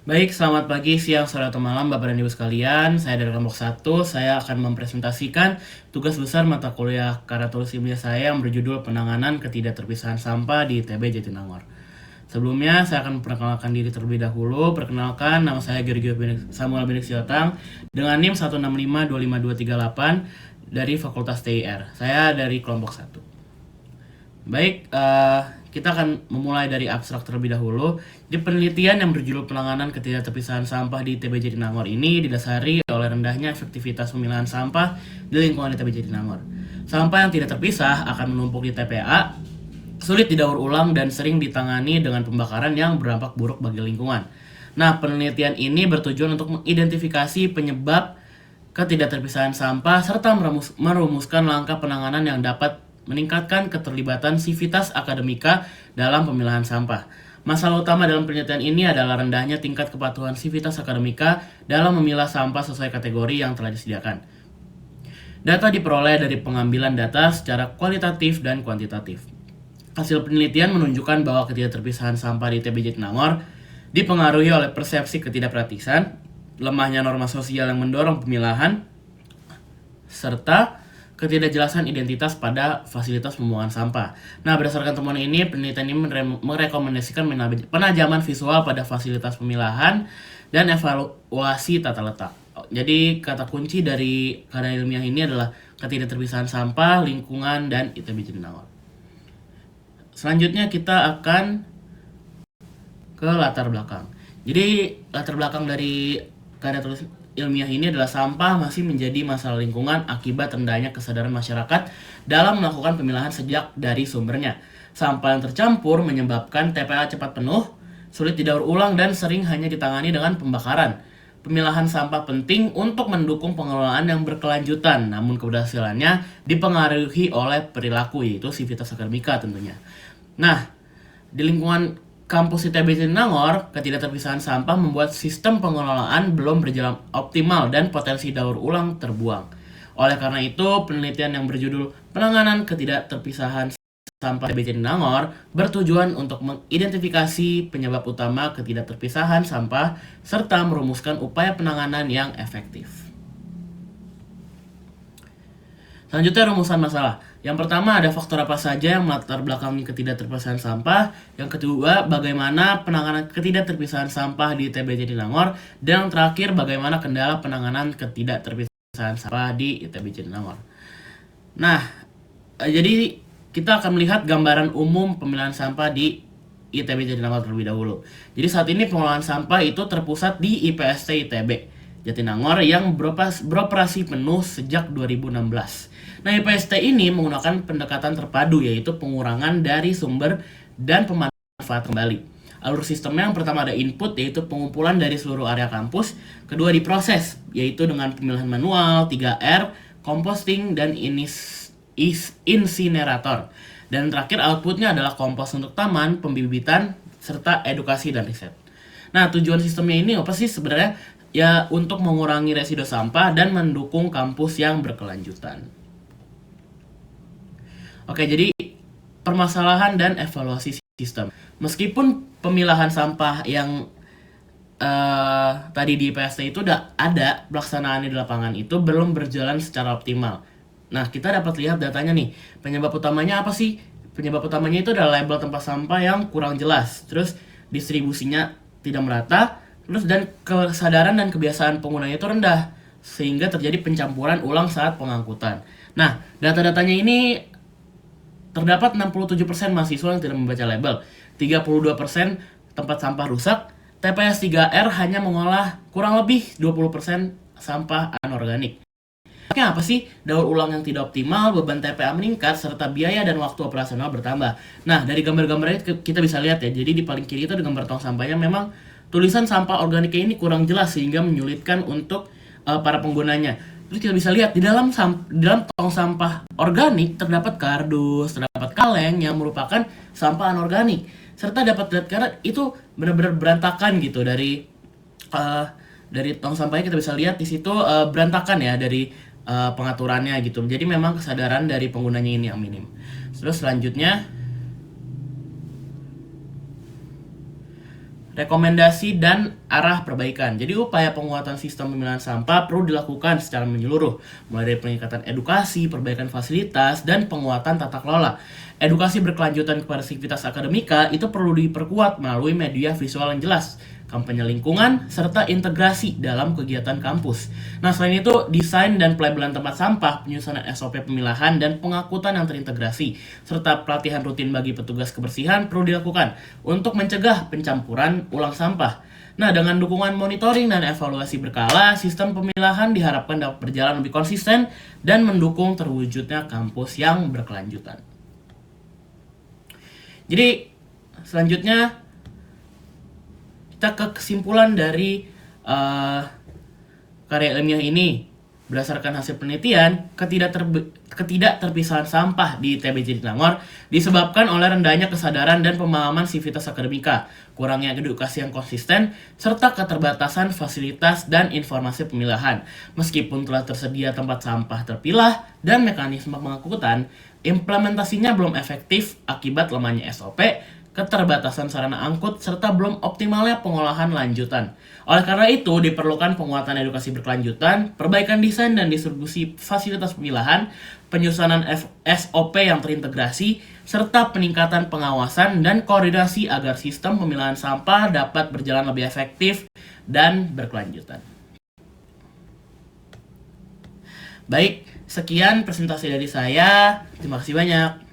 Baik, selamat pagi, siang, sore, atau malam Bapak dan Ibu sekalian. Saya dari kelompok 1, saya akan mempresentasikan tugas besar mata kuliah karya tulis ilmiah saya yang berjudul Penanganan Ketidakterpisahan Sampah di ITB Jatinangor. Sebelumnya, saya akan memperkenalkan diri terlebih dahulu. Perkenalkan, nama saya Georgio Samuel Benik Siotang dengan NIM 165252238 dari Fakultas TIR. Saya dari kelompok 1. Baik, kita akan memulai dari abstrak terlebih dahulu. Di penelitian yang berjudul Penanganan Ketidakterpisahan Sampah di ITB Jatinangor ini didasari oleh rendahnya efektivitas pemilahan sampah di lingkungan ITB Jatinangor. Sampah yang tidak terpisah akan menumpuk di TPA, sulit didaur ulang dan sering ditangani dengan pembakaran yang berdampak buruk bagi lingkungan. Nah, penelitian ini bertujuan untuk mengidentifikasi penyebab ketidakterpisahan sampah serta merumuskan langkah penanganan yang dapat meningkatkan keterlibatan sivitas akademika dalam pemilahan sampah. Masalah utama dalam penelitian ini adalah rendahnya tingkat kepatuhan sivitas akademika dalam memilah sampah sesuai kategori yang telah disediakan. Data diperoleh dari pengambilan data secara kualitatif dan kuantitatif. Hasil penelitian menunjukkan bahwa ketidakterpisahan sampah di ITB Jatinangor dipengaruhi oleh persepsi ketidakpraktisan, lemahnya norma sosial yang mendorong pemilahan, serta ketidakjelasan identitas pada fasilitas pembuangan sampah. Nah, berdasarkan temuan ini, penelitian ini merekomendasikan penajaman visual pada fasilitas pemilahan dan evaluasi tata letak. Jadi, kata kunci dari karya ilmiah ini adalah ketidakterpisahan sampah, lingkungan, dan ITB Jatinangor. Selanjutnya kita akan ke latar belakang. Jadi, latar belakang dari karya tulis ilmiah ini adalah sampah masih menjadi masalah lingkungan akibat rendahnya kesadaran masyarakat dalam melakukan pemilahan sejak dari sumbernya. Sampah yang tercampur menyebabkan TPA cepat penuh, sulit didaur ulang, dan sering hanya ditangani dengan pembakaran. Pemilahan sampah penting untuk mendukung pengelolaan yang berkelanjutan, namun keberhasilannya dipengaruhi oleh perilaku, yaitu sivitas akademika tentunya. Nah, di lingkungan kampus ITB Jatinangor, ketidakterpisahan sampah membuat sistem pengelolaan belum berjalan optimal dan potensi daur ulang terbuang. Oleh karena itu, penelitian yang berjudul Penanganan Ketidakterpisahan Sampah ITB Jatinangor bertujuan untuk mengidentifikasi penyebab utama ketidakterpisahan sampah serta merumuskan upaya penanganan yang efektif. Selanjutnya, rumusan masalah. Yang pertama, ada faktor apa saja yang melatar belakangi ketidakterpisahan sampah. Yang kedua, bagaimana penanganan ketidakterpisahan sampah di ITB Jatinangor. Dan yang terakhir, bagaimana kendala penanganan ketidakterpisahan sampah di ITB Jatinangor. Nah, jadi kita akan melihat gambaran umum pemilahan sampah di ITB Jatinangor terlebih dahulu. Jadi saat ini pengelolaan sampah itu terpusat di IPST ITB Jatinangor yang beroperasi penuh sejak 2016. Nah, IPST ini menggunakan pendekatan terpadu, yaitu pengurangan dari sumber dan pemanfaatan kembali. Alur sistemnya yang pertama ada input, yaitu pengumpulan dari seluruh area kampus. Kedua diproses, yaitu dengan pemilihan manual, 3R, composting, dan insinerator. Dan terakhir outputnya adalah kompos untuk taman, pembibitan, serta edukasi dan riset. Nah, tujuan sistemnya ini apa sih sebenarnya? Ya, untuk mengurangi residu sampah dan mendukung kampus yang berkelanjutan. Oke, jadi permasalahan dan evaluasi sistem. Meskipun pemilahan sampah yang tadi di IPST itu udah ada, pelaksanaannya di lapangan itu belum berjalan secara optimal. Nah, kita dapat lihat datanya nih. Penyebab utamanya apa sih? Penyebab utamanya itu adalah label tempat sampah yang kurang jelas. Terus distribusinya tidak merata. Terus dan kesadaran dan kebiasaan penggunanya itu rendah. Sehingga terjadi pencampuran ulang saat pengangkutan. Nah, data-datanya ini terdapat 67% mahasiswa yang tidak membaca label. 32% tempat sampah rusak. TPS 3R hanya mengolah kurang lebih 20% sampah anorganik. Apa sih? Daur ulang yang tidak optimal, beban TPA meningkat, serta biaya dan waktu operasional bertambah. Nah, dari gambar-gambarnya kita bisa lihat ya. Jadi di paling kiri itu ada gambar tong sampahnya, memang tulisan sampah organiknya ini kurang jelas sehingga menyulitkan untuk para penggunanya. Terus kita bisa lihat di dalam tong sampah organik terdapat kardus, terdapat kaleng yang merupakan sampah anorganik. Serta dapat lihat karena itu benar-benar berantakan gitu dari tong sampahnya kita bisa lihat di situ berantakan ya dari pengaturannya gitu. Jadi memang kesadaran dari penggunanya ini yang minim. Terus selanjutnya rekomendasi, dan arah perbaikan. Jadi upaya penguatan sistem pemilahan sampah perlu dilakukan secara menyeluruh, mulai dari peningkatan edukasi, perbaikan fasilitas, dan penguatan tata kelola. Edukasi berkelanjutan kepada sivitas akademika itu perlu diperkuat melalui media visual yang jelas, kampanye lingkungan, serta integrasi dalam kegiatan kampus. Nah, selain itu, desain dan pelabelan tempat sampah, penyusunan SOP pemilahan, dan pengangkutan yang terintegrasi, serta pelatihan rutin bagi petugas kebersihan perlu dilakukan untuk mencegah pencampuran ulang sampah. Nah, dengan dukungan monitoring dan evaluasi berkala, sistem pemilahan diharapkan dapat berjalan lebih konsisten dan mendukung terwujudnya kampus yang berkelanjutan. Jadi, selanjutnya kita ke kesimpulan dari karya ilmiah ini. Berdasarkan hasil penelitian, ketidakterpisahan sampah di ITB Jatinangor disebabkan oleh rendahnya kesadaran dan pemahaman sivitas akademika, kurangnya edukasi yang konsisten, serta keterbatasan fasilitas dan informasi pemilahan. Meskipun telah tersedia tempat sampah terpilah dan mekanisme pengangkutan, implementasinya belum efektif akibat lemahnya SOP, keterbatasan sarana angkut, serta belum optimalnya pengolahan lanjutan. Oleh karena itu, diperlukan penguatan edukasi berkelanjutan, perbaikan desain dan distribusi fasilitas pemilahan, penyusunan SOP yang terintegrasi, serta peningkatan pengawasan dan koordinasi agar sistem pemilahan sampah dapat berjalan lebih efektif dan berkelanjutan. Baik, sekian presentasi dari saya. Terima kasih banyak.